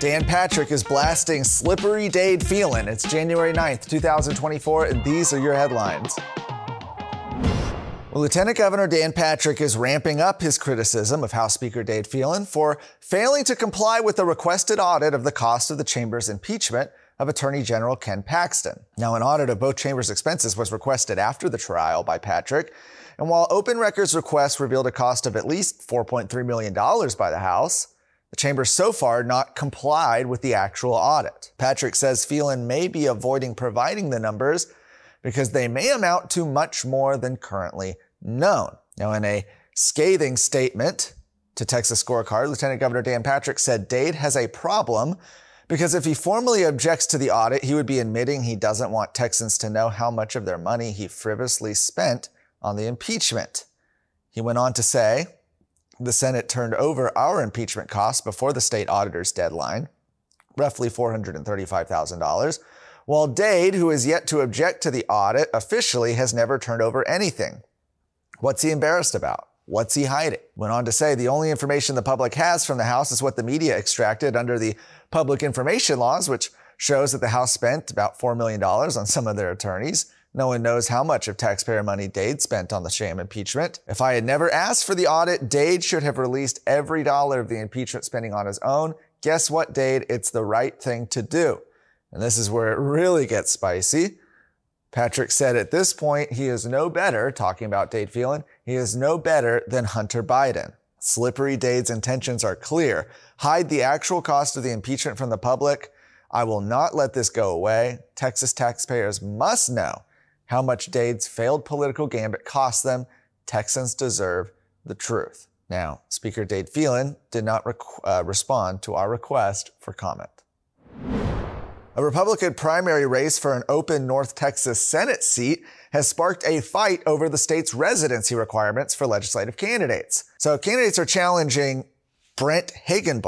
Dan Patrick is blasting slippery Dade Phelan. It's January 9th, 2024, and these are your headlines. Well, Lieutenant Governor Dan Patrick is ramping up his criticism of House Speaker Dade Phelan for failing to comply with the requested audit of the cost of the chamber's impeachment of Attorney General Ken Paxton. Now, an audit of both chambers' expenses was requested after the trial by Patrick, and while open records requests revealed a cost of at least $4.3 million by the House, the chamber so far not complied with the actual audit. Patrick says Phelan may be avoiding providing the numbers because they may amount to much more than currently known. Now, in a scathing statement to Texas Scorecard, Lieutenant Governor Dan Patrick said Dade has a problem because if he formally objects to the audit, he would be admitting he doesn't want Texans to know how much of their money he frivolously spent on the impeachment. He went on to say, the Senate turned over our impeachment costs before the state auditor's deadline, roughly $435,000, while Dade, who is yet to object to the audit, officially has never turned over anything. What's he embarrassed about? What's he hiding? Went on to say the only information the public has from the House is what the media extracted under the public information laws, which shows that the House spent about $4 million on some of their attorneys. No one knows how much of taxpayer money Dade spent on the sham impeachment. If I had never asked for the audit, Dade should have released every dollar of the impeachment spending on his own. Guess what, Dade? It's the right thing to do. And this is where it really gets spicy. Patrick said at this point, he is no better, talking about Dade Phelan, he is no better than Hunter Biden. Slippery Dade's intentions are clear. Hide the actual cost of the impeachment from the public. I will not let this go away. Texas taxpayers must know how much Dade's failed political gambit cost them. Texans deserve the truth. Now, Speaker Dade Phelan did not respond to our request for comment. A Republican primary race for an open North Texas Senate seat has sparked a fight over the state's residency requirements for legislative candidates. So candidates are challenging Brent Hagen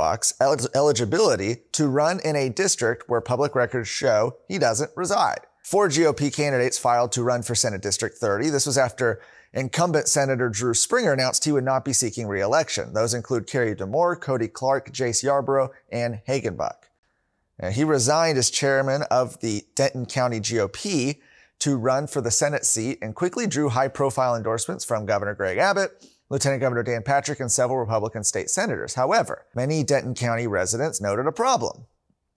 eligibility to run in a district where public records show he doesn't reside. 4 GOP candidates filed to run for Senate District 30. This was after incumbent Senator Drew Springer announced he would not be seeking re-election. Those include Kerry DeMoore, Cody Clark, Jace Yarborough, and Hagenbuck. He resigned as chairman of the Denton County GOP to run for the Senate seat and quickly drew high-profile endorsements from Governor Greg Abbott, Lieutenant Governor Dan Patrick, and several Republican state senators. However, many Denton County residents noted a problem,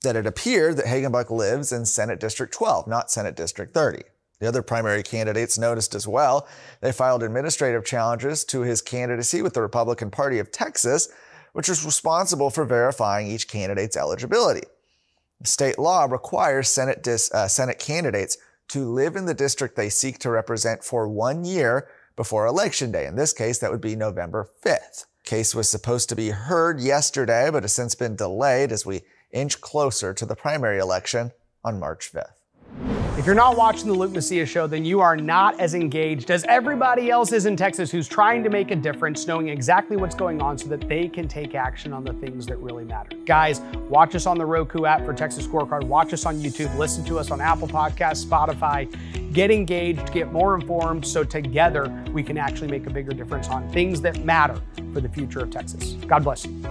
that it appeared that Hagenbuck lives in Senate District 12, not Senate District 30. The other primary candidates noticed as well. They filed administrative challenges to his candidacy with the Republican Party of Texas, which is responsible for verifying each candidate's eligibility. State law requires Senate candidates to live in the district they seek to represent for 1 year before Election Day. In this case, that would be November 5th. The case was supposed to be heard yesterday, but has since been delayed as we inch closer to the primary election on March 5th. If you're not watching the Luke Macias Show, then you are not as engaged as everybody else is in Texas who's trying to make a difference, knowing exactly what's going on so that they can take action on the things that really matter. Guys, watch us on the Roku app for Texas Scorecard. Watch us on YouTube. Listen to us on Apple Podcasts, Spotify. Get engaged, get more informed, so together we can actually make a bigger difference on things that matter for the future of Texas. God bless you.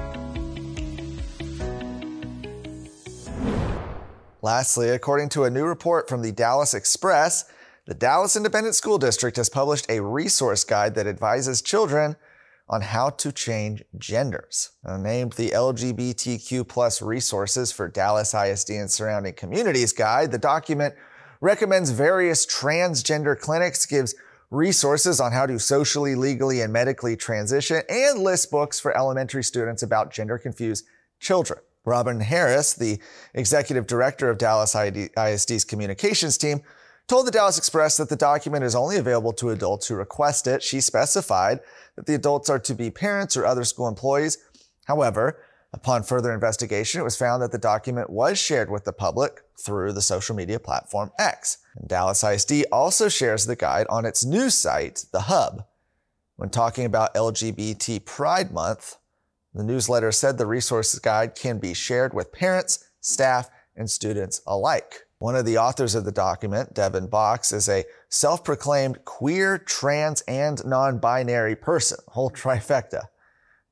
Lastly, according to a new report from the Dallas Express, the Dallas Independent School District has published a resource guide that advises children on how to change genders. Named the LGBTQ+ Resources for Dallas ISD and Surrounding Communities Guide, the document recommends various transgender clinics, gives resources on how to socially, legally, and medically transition, and lists books for elementary students about gender-confused children. Robin Harris, the executive director of Dallas ISD's communications team, told the Dallas Express that the document is only available to adults who request it. She specified that the adults are to be parents or other school employees. However, upon further investigation, it was found that the document was shared with the public through the social media platform X. And Dallas ISD also shares the guide on its news site, The Hub. When talking about LGBT Pride Month, the newsletter said the resources guide can be shared with parents, staff, and students alike. One of the authors of the document, Devin Box, is a self-proclaimed queer, trans, and non-binary person, whole trifecta.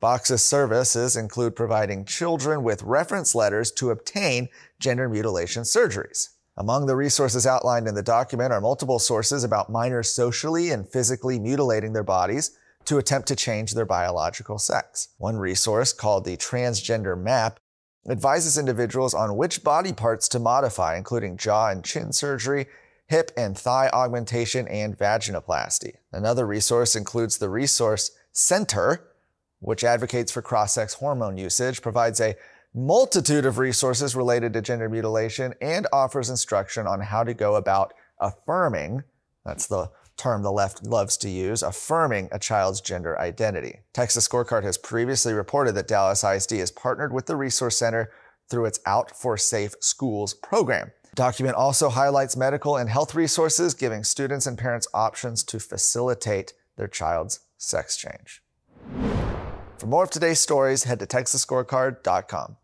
Box's services include providing children with reference letters to obtain gender mutilation surgeries. Among the resources outlined in the document are multiple sources about minors socially and physically mutilating their bodies to attempt to change their biological sex. One resource, called the Transgender Map, advises individuals on which body parts to modify, including jaw and chin surgery, hip and thigh augmentation, and vaginoplasty. Another resource includes the Resource Center, which advocates for cross-sex hormone usage, provides a multitude of resources related to gender mutilation, and offers instruction on how to go about affirming, that's the term the left loves to use, affirming a child's gender identity. Texas Scorecard has previously reported that Dallas ISD has partnered with the Resource Center through its Out for Safe Schools program. The document also highlights medical and health resources, giving students and parents options to facilitate their child's sex change. For more of today's stories, head to TexasScorecard.com.